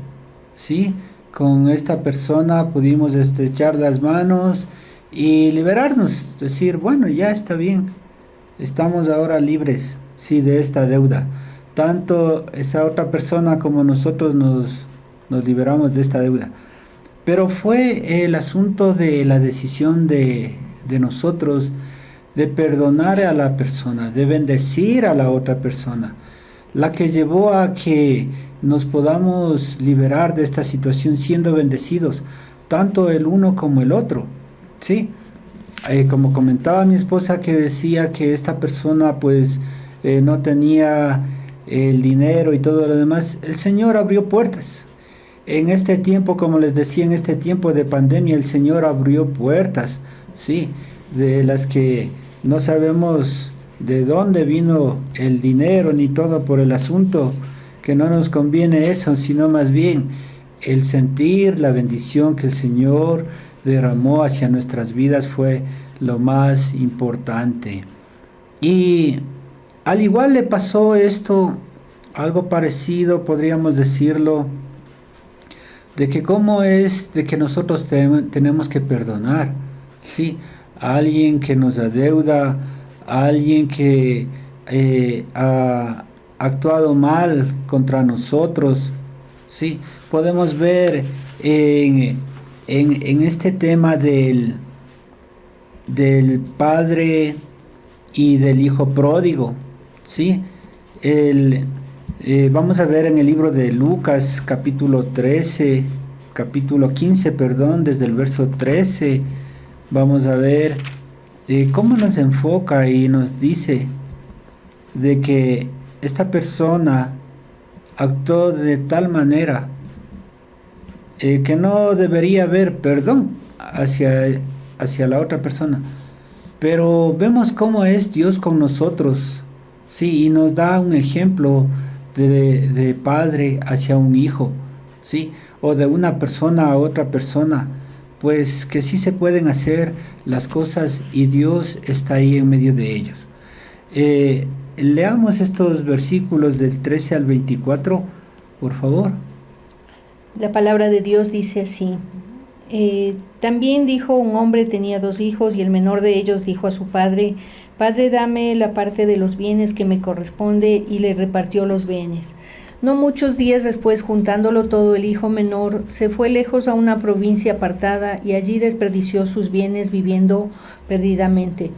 ¿Sí? Con esta persona pudimos estrechar las manos y liberarnos. Decir, bueno, ya está bien. Estamos ahora libres, sí, de esta deuda. Tanto esa otra persona como nosotros nos liberamos de esta deuda. Pero fue el asunto de la decisión de nosotros de perdonar a la persona, de bendecir a la otra persona, la que llevó a que nos podamos liberar de esta situación siendo bendecidos, tanto el uno como el otro. ¿Sí? Como comentaba mi esposa que decía que esta persona pues no tenía el dinero y todo lo demás, el Señor abrió puertas. En este tiempo, como les decía, en este tiempo de pandemia, el Señor abrió puertas, sí, de las que no sabemos de dónde vino el dinero ni todo por el asunto, que no nos conviene eso, sino más bien el sentir la bendición que el Señor derramó hacia nuestras vidas fue lo más importante. Y al igual le pasó esto, algo parecido, podríamos decirlo, de que cómo es de que nosotros tenemos que perdonar, ¿sí? A alguien que nos adeuda, a alguien que ha actuado mal contra nosotros, ¿sí? Podemos ver en este tema del padre y del hijo pródigo, ¿sí? Vamos a ver en el libro de Lucas, capítulo 15, perdón, desde el verso 13, vamos a ver cómo nos enfoca y nos dice de que esta persona actuó de tal manera que no debería haber perdón hacia la otra persona. Pero vemos cómo es Dios con nosotros, sí, y nos da un ejemplo de padre hacia un hijo, sí, o de una persona a otra persona, pues que sí se pueden hacer las cosas y Dios está ahí en medio de ellos. Leamos estos versículos del 13 al 24, por favor. La palabra de Dios dice así. También dijo un hombre tenía 2 hijos y el menor de ellos dijo a su padre, Padre, dame la parte de los bienes que me corresponde, y le repartió los bienes. No muchos días después, juntándolo todo, el hijo menor se fue lejos a una provincia apartada y allí desperdició sus bienes viviendo perdidamente.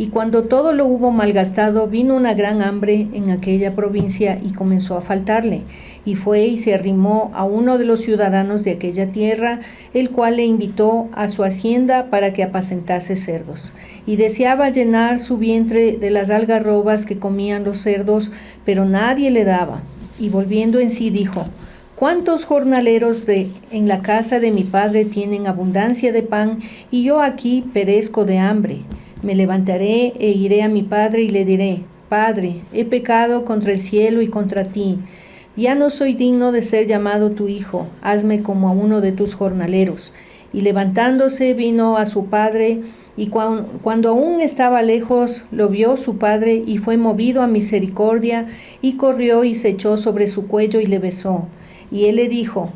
Y cuando todo lo hubo malgastado, vino una gran hambre en aquella provincia y comenzó a faltarle. Y fue y se arrimó a uno de los ciudadanos de aquella tierra, el cual le invitó a su hacienda para que apacentase cerdos. Y deseaba llenar su vientre de las algarrobas que comían los cerdos, pero nadie le daba. Y volviendo en sí dijo, ¿cuántos jornaleros en la casa de mi padre tienen abundancia de pan, y yo aquí perezco de hambre? Me levantaré e iré a mi padre y le diré, Padre, he pecado contra el cielo y contra ti. Ya no soy digno de ser llamado tu hijo, hazme como a uno de tus jornaleros. Y levantándose vino a su padre, y cuando aún estaba lejos, lo vio su padre, y fue movido a misericordia, y corrió y se echó sobre su cuello y le besó. Y él le dijo,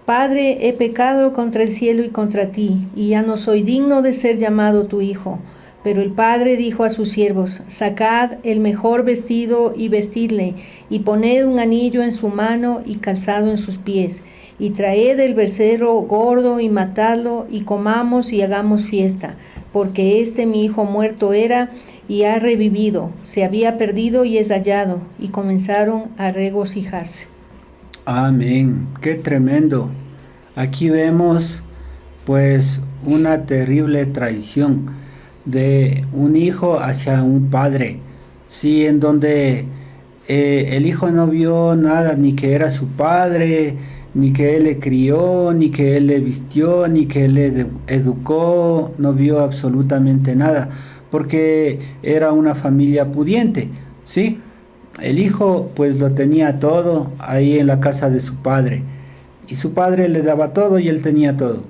Padre, he pecado contra el cielo y contra ti, y ya no soy digno de ser llamado tu hijo. Pero el padre dijo a sus siervos, sacad el mejor vestido y vestidle, y poned un anillo en su mano y calzado en sus pies, y traed el becerro gordo y matadlo, y comamos y hagamos fiesta, porque mi hijo muerto era y ha revivido, se había perdido y es hallado, y comenzaron a regocijarse. Amén, qué tremendo. Aquí vemos pues una terrible traición de un hijo hacia un padre, sí, en donde el hijo no vio nada, ni que era su padre, ni que él le crió, ni que él le vistió, ni que él le educó, no vio absolutamente nada, porque era una familia pudiente, ¿sí? El hijo pues lo tenía todo ahí en la casa de su padre, y su padre le daba todo y él tenía todo,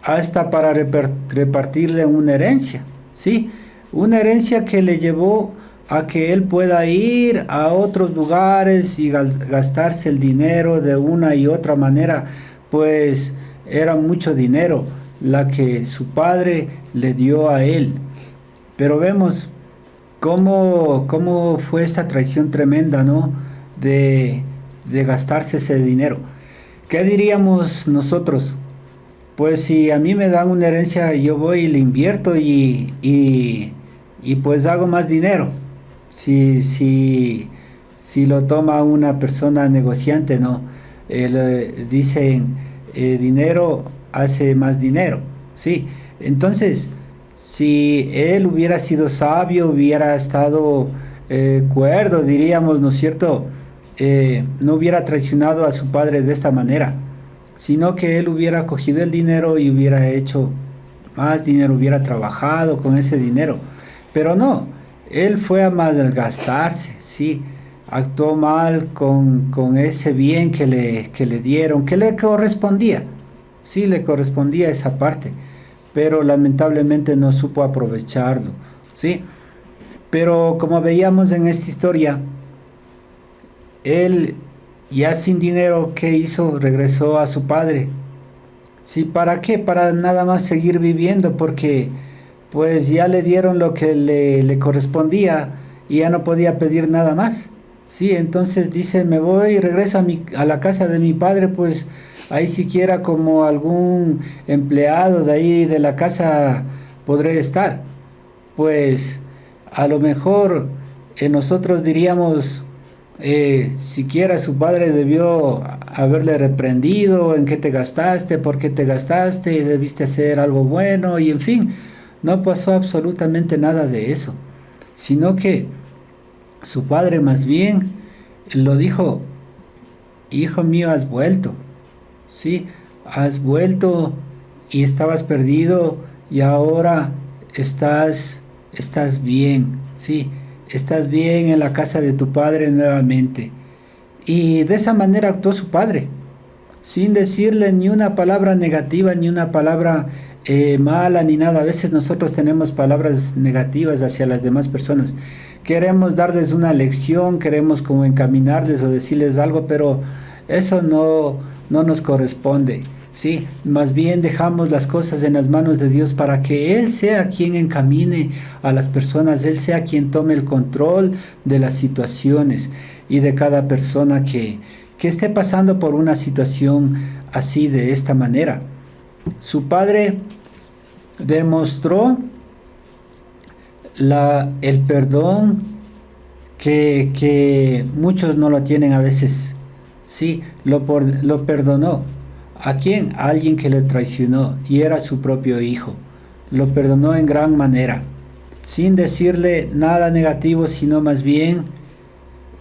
hasta para repartirle una herencia, ¿sí? Una herencia que le llevó a que él pueda ir a otros lugares y gastarse el dinero de una y otra manera, pues era mucho dinero la que su padre le dio a él. Pero vemos cómo fue esta traición tremenda, ¿no? De gastarse ese dinero. ¿Qué diríamos nosotros? Pues si a mí me dan una herencia, yo voy y le invierto y pues hago más dinero. Si lo toma una persona negociante, ¿no? Dicen, dinero hace más dinero, ¿sí? Entonces, si él hubiera sido sabio, hubiera estado cuerdo, diríamos, ¿no es cierto? No hubiera traicionado a su padre de esta manera, sino que él hubiera cogido el dinero y hubiera hecho más dinero, hubiera trabajado con ese dinero. Pero no, él fue a malgastarse, sí, actuó mal con ese bien que le dieron, que le correspondía, sí, le correspondía esa parte, pero lamentablemente no supo aprovecharlo, sí. Pero como veíamos en esta historia, él ya sin dinero, ¿qué hizo? Regresó a su padre. Sí, ¿para qué? Para nada más seguir viviendo, porque pues ya le dieron lo que le correspondía y ya no podía pedir nada más. Sí, entonces dice, me voy y regreso a la casa de mi padre, pues ahí siquiera como algún empleado de ahí de la casa podré estar. Pues a lo mejor nosotros diríamos, siquiera su padre debió haberle reprendido en qué te gastaste, por qué te gastaste, debiste hacer algo bueno y en fin, no pasó absolutamente nada de eso, sino que su padre más bien lo dijo, hijo mío, has vuelto, sí, has vuelto y estabas perdido y ahora estás bien, sí. Estás bien en la casa de tu padre nuevamente. Y de esa manera actuó su padre, sin decirle ni una palabra negativa, ni una palabra mala, ni nada. A veces nosotros tenemos palabras negativas hacia las demás personas. Queremos darles una lección, queremos como encaminarles o decirles algo, pero eso no nos corresponde. Sí, más bien dejamos las cosas en las manos de Dios para que Él sea quien encamine a las personas, Él sea quien tome el control de las situaciones y de cada persona que esté pasando por una situación así de esta manera. Su padre demostró el perdón que muchos no lo tienen a veces. Sí, lo perdonó. ¿A quién? A alguien que le traicionó y era su propio hijo. Lo perdonó en gran manera, sin decirle nada negativo, sino más bien,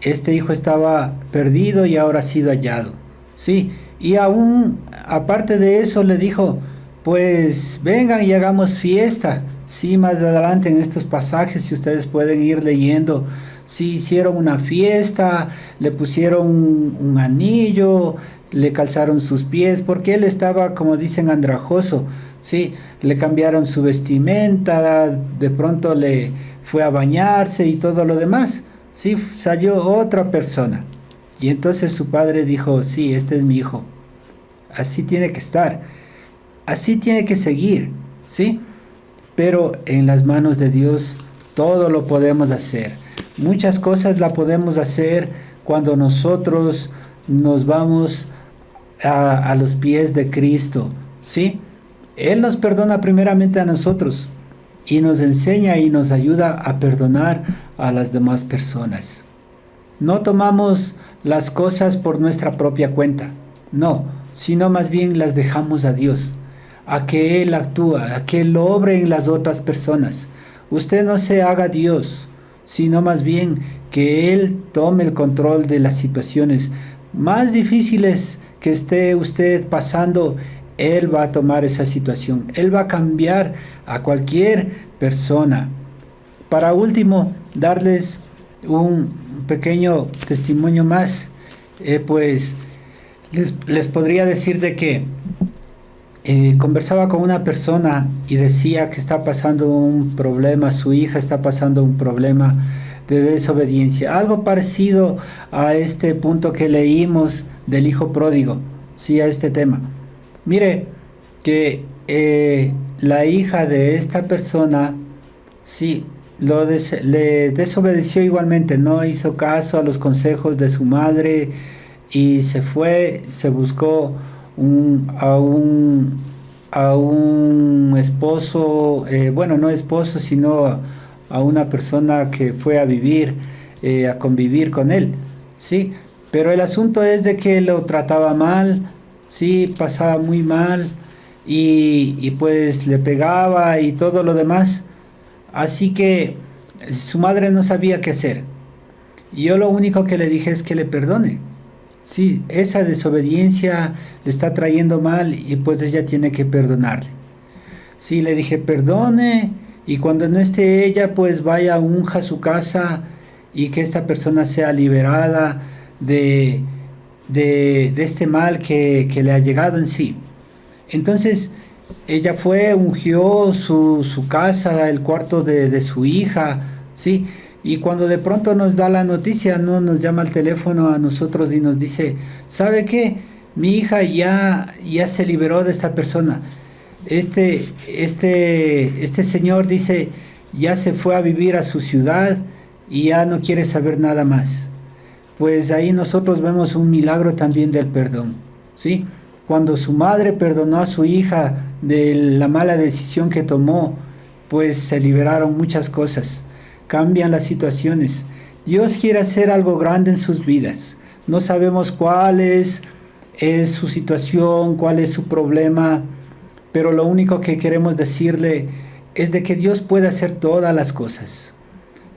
este hijo estaba perdido y ahora ha sido hallado. Sí, y aún, aparte de eso, le dijo, pues vengan y hagamos fiesta. Sí, más adelante en estos pasajes, si ustedes pueden ir leyendo, sí hicieron una fiesta, le pusieron un anillo, le calzaron sus pies, porque él estaba, como dicen, andrajoso, sí, le cambiaron su vestimenta, de pronto le fue a bañarse y todo lo demás, sí, salió otra persona. Y entonces su padre dijo, sí, este es mi hijo, así tiene que estar, así tiene que seguir, sí, pero en las manos de Dios todo lo podemos hacer. Muchas cosas la podemos hacer cuando nosotros nos vamos a los pies de Cristo, ¿sí? Él nos perdona primeramente a nosotros y nos enseña y nos ayuda a perdonar a las demás personas. No tomamos las cosas por nuestra propia cuenta, no, sino más bien las dejamos a Dios, a que Él actúe, a que Él obre en las otras personas. Usted no se haga Dios, sino más bien que Él tome el control de las situaciones más difíciles que esté usted pasando. Él va a tomar esa situación, Él va a cambiar a cualquier persona. Para último, darles un pequeño testimonio más, pues les podría decir de que conversaba con una persona y decía que está pasando un problema, su hija está pasando un problema de desobediencia, algo parecido a este punto que leímos del hijo pródigo, sí, a este tema. Mire que la hija de esta persona, sí, le desobedeció igualmente, no hizo caso a los consejos de su madre y se buscó a un esposo, bueno, no esposo, sino a una persona que fue a vivir, a convivir con él, ¿sí? Pero el asunto es de que lo trataba mal, sí, pasaba muy mal y pues le pegaba y todo lo demás. Así que su madre no sabía qué hacer. Y yo lo único que le dije es que le perdone. Sí, esa desobediencia le está trayendo mal y pues ella tiene que perdonarle. Sí, le dije perdone y cuando no esté ella pues vaya, unja su casa y que esta persona sea liberada de este mal que le ha llegado en sí. Entonces ella fue, ungió su casa, el cuarto de su hija, ¿sí? Y cuando de pronto nos da la noticia, no nos llama al teléfono a nosotros y nos dice, ¿sabe qué? Mi hija ya se liberó de esta persona. Este señor dice, ya se fue a vivir a su ciudad y ya no quiere saber nada más. Pues ahí nosotros vemos un milagro también del perdón, ¿sí? Cuando su madre perdonó a su hija de la mala decisión que tomó, pues se liberaron muchas cosas, cambian las situaciones. Dios quiere hacer algo grande en sus vidas. No sabemos cuál es su situación, cuál es su problema, pero lo único que queremos decirle es de que Dios puede hacer todas las cosas.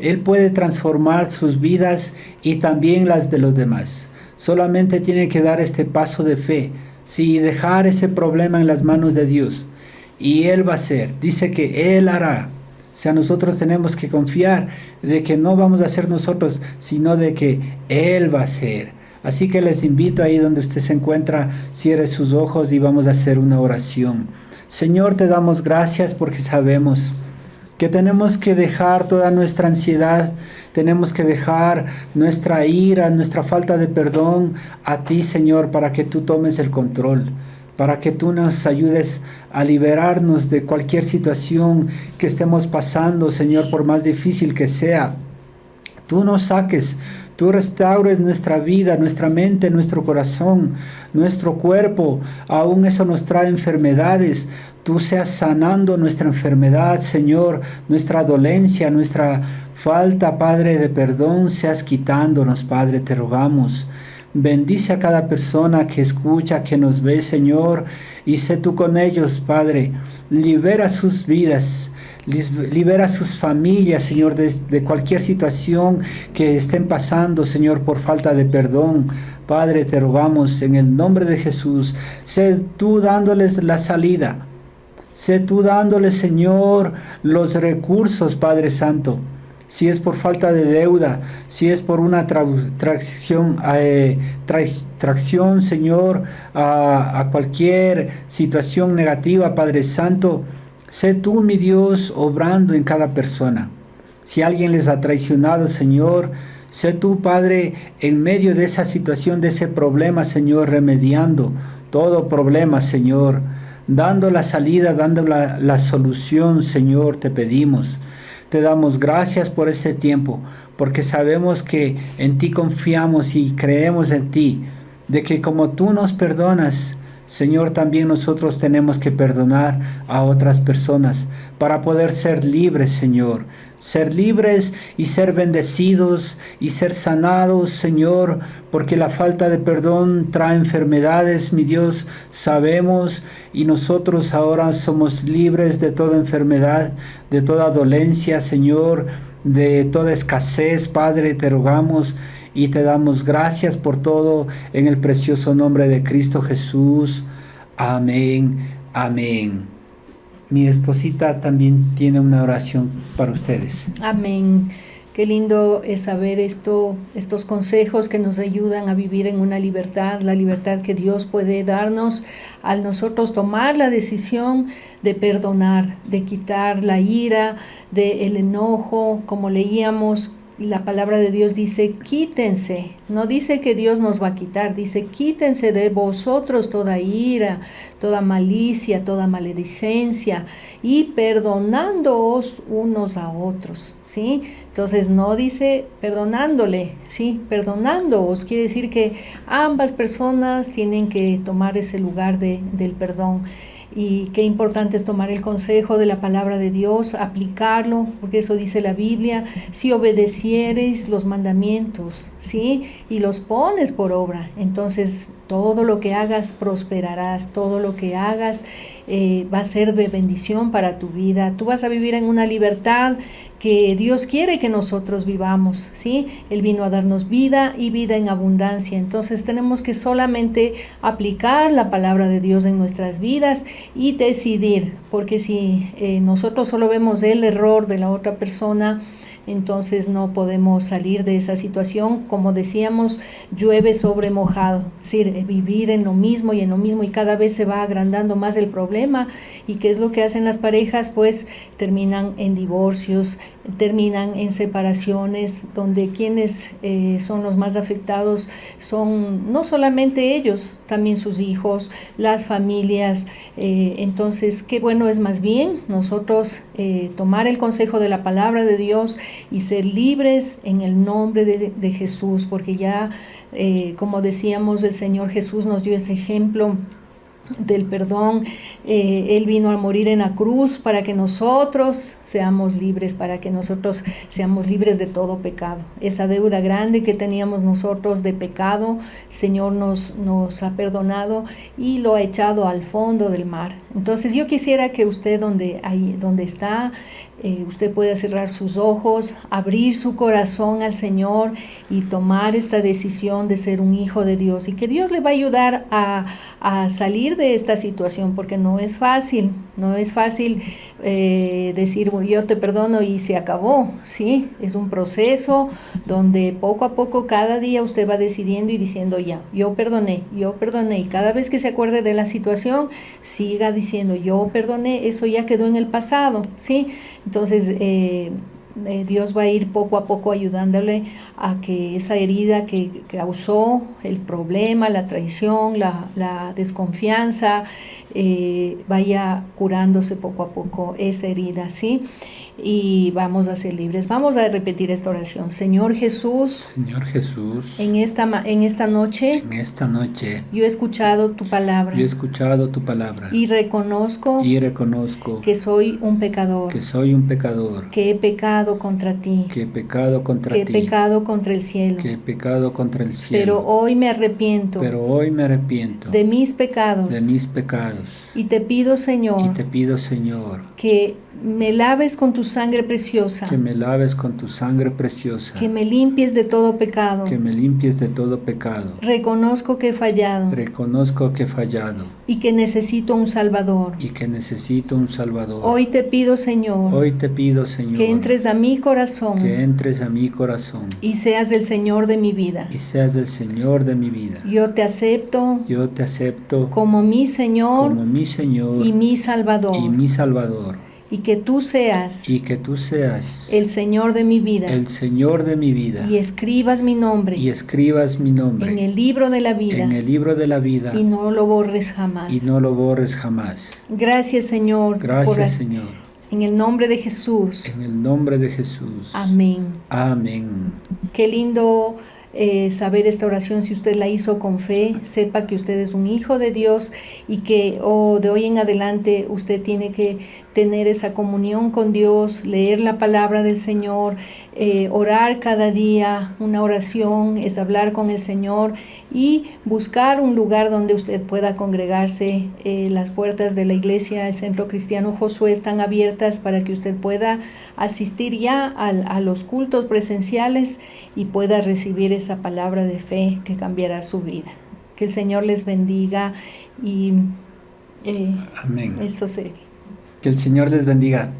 Él puede transformar sus vidas y también las de los demás. Solamente tiene que dar este paso de fe, sí, dejar ese problema en las manos de Dios. Y Él va a hacer, dice que Él hará. O sea, nosotros tenemos que confiar de que no vamos a hacer nosotros, sino de que Él va a hacer. Así que les invito ahí donde usted se encuentra, cierre sus ojos y vamos a hacer una oración. Señor, te damos gracias porque sabemos que tenemos que dejar toda nuestra ansiedad, tenemos que dejar nuestra ira, nuestra falta de perdón a ti, Señor, para que tú tomes el control, para que tú nos ayudes a liberarnos de cualquier situación que estemos pasando, Señor, por más difícil que sea. Tú nos saques, tú restaures nuestra vida, nuestra mente, nuestro corazón, nuestro cuerpo. Aún eso nos trae enfermedades. Tú seas sanando nuestra enfermedad, Señor, nuestra dolencia, nuestra falta, Padre, de perdón, seas quitándonos, Padre, te rogamos. Bendice a cada persona que escucha, que nos ve, Señor, y sé tú con ellos, Padre. Libera sus vidas, libera sus familias, Señor, de cualquier situación que estén pasando, Señor, por falta de perdón. Padre, te rogamos en el nombre de Jesús, sé tú dándoles la salida. Sé tú dándoles, Señor, los recursos, Padre Santo. Si es por falta de deuda, si es por una tracción, Señor, a cualquier situación negativa, Padre Santo, sé tú, mi Dios, obrando en cada persona. Si alguien les ha traicionado, Señor, sé tú, Padre, en medio de esa situación, de ese problema, Señor, remediando todo problema, Señor, dando la salida, dando la solución, Señor, te pedimos. Te damos gracias por este tiempo, porque sabemos que en ti confiamos y creemos en ti, de que como tú nos perdonas, Señor, también nosotros tenemos que perdonar a otras personas para poder ser libres, Señor. Ser libres y ser bendecidos y ser sanados, Señor, porque la falta de perdón trae enfermedades, mi Dios, sabemos, y nosotros ahora somos libres de toda enfermedad, de toda dolencia, Señor, de toda escasez, Padre, te rogamos y te damos gracias por todo en el precioso nombre de Cristo Jesús. Amén, amén. Mi esposita también tiene una oración para ustedes. Amén. Qué lindo es saber estos consejos que nos ayudan a vivir en una libertad, la libertad que Dios puede darnos al nosotros tomar la decisión de perdonar, de quitar la ira, el enojo, como leíamos. La palabra de Dios dice, quítense, no dice que Dios nos va a quitar, dice, quítense de vosotros toda ira, toda malicia, toda maledicencia, y perdonándoos unos a otros, ¿sí? Entonces no dice perdonándole, ¿sí? Perdonándoos, quiere decir que ambas personas tienen que tomar ese lugar del perdón. Y qué importante es tomar el consejo de la palabra de Dios, aplicarlo, porque eso dice la Biblia, si obedeciereis los mandamientos, ¿sí? Y los pones por obra, entonces todo lo que hagas prosperarás, todo lo que hagas va a ser de bendición para tu vida. Tú vas a vivir en una libertad que Dios quiere que nosotros vivamos, ¿sí? Él vino a darnos vida y vida en abundancia. Entonces tenemos que solamente aplicar la palabra de Dios en nuestras vidas y decidir, porque si nosotros solo vemos el error de la otra persona, entonces no podemos salir de esa situación. Como decíamos, llueve sobre mojado, es decir, vivir en lo mismo y cada vez se va agrandando más el problema. ¿Y qué es lo que hacen las parejas? Pues terminan en divorcios, terminan en separaciones, donde quienes son los más afectados son no solamente ellos, también sus hijos, las familias. Entonces, qué bueno es más bien nosotros tomar el consejo de la palabra de Dios y ser libres en el nombre de Jesús, porque ya, como decíamos, el Señor Jesús nos dio ese ejemplo del perdón. Él vino a morir en la cruz para que nosotros seamos libres, para que nosotros seamos libres de todo pecado. Esa deuda grande que teníamos nosotros de pecado, el Señor nos ha perdonado y lo ha echado al fondo del mar. Entonces yo quisiera que usted donde está, usted pueda cerrar sus ojos, abrir su corazón al Señor y tomar esta decisión de ser un hijo de Dios, y que Dios le va a ayudar a salir de esta situación, porque no es fácil decir yo te perdono y se acabó, ¿sí? Es un proceso donde poco a poco, cada día usted va decidiendo y diciendo ya, yo perdoné, y cada vez que se acuerde de la situación, siga diciendo yo perdoné, eso ya quedó en el pasado, ¿sí? Entonces Dios va a ir poco a poco ayudándole a que esa herida que causó el problema, la traición, la desconfianza, vaya curándose poco a poco esa herida, ¿sí? Y vamos a ser libres. Vamos a repetir esta oración. Señor Jesús, en esta noche, yo he escuchado tu palabra. Y reconozco que soy un pecador. Que he pecado contra ti. Que he pecado contra el cielo. Pero hoy me arrepiento. De mis pecados. Y te pido, Señor, que me laves con tu sangre preciosa. Que me limpies de todo pecado. Reconozco que he fallado. Y que necesito un Salvador. Hoy te pido, Señor, que entres a mi corazón. Y seas el Señor de mi vida. Yo te acepto. Como mi Señor. Y mi Salvador. Y que tú seas el Señor de mi vida. Y escribas mi nombre. En el libro de la vida. Y no lo borres jamás. Gracias, Señor. En el nombre de Jesús. Amén. Qué lindo saber esta oración. Si usted la hizo con fe, sepa que usted es un hijo de Dios y que de hoy en adelante usted tiene que tener esa comunión con Dios, leer la palabra del Señor, orar cada día. Una oración es hablar con el Señor y buscar un lugar donde usted pueda congregarse. Las puertas de la iglesia, el Centro Cristiano Josué, están abiertas para que usted pueda asistir ya a los cultos presenciales y pueda recibir esa palabra de fe que cambiará su vida. Que el Señor les bendiga y Amén. eso sería. Que el Señor les bendiga.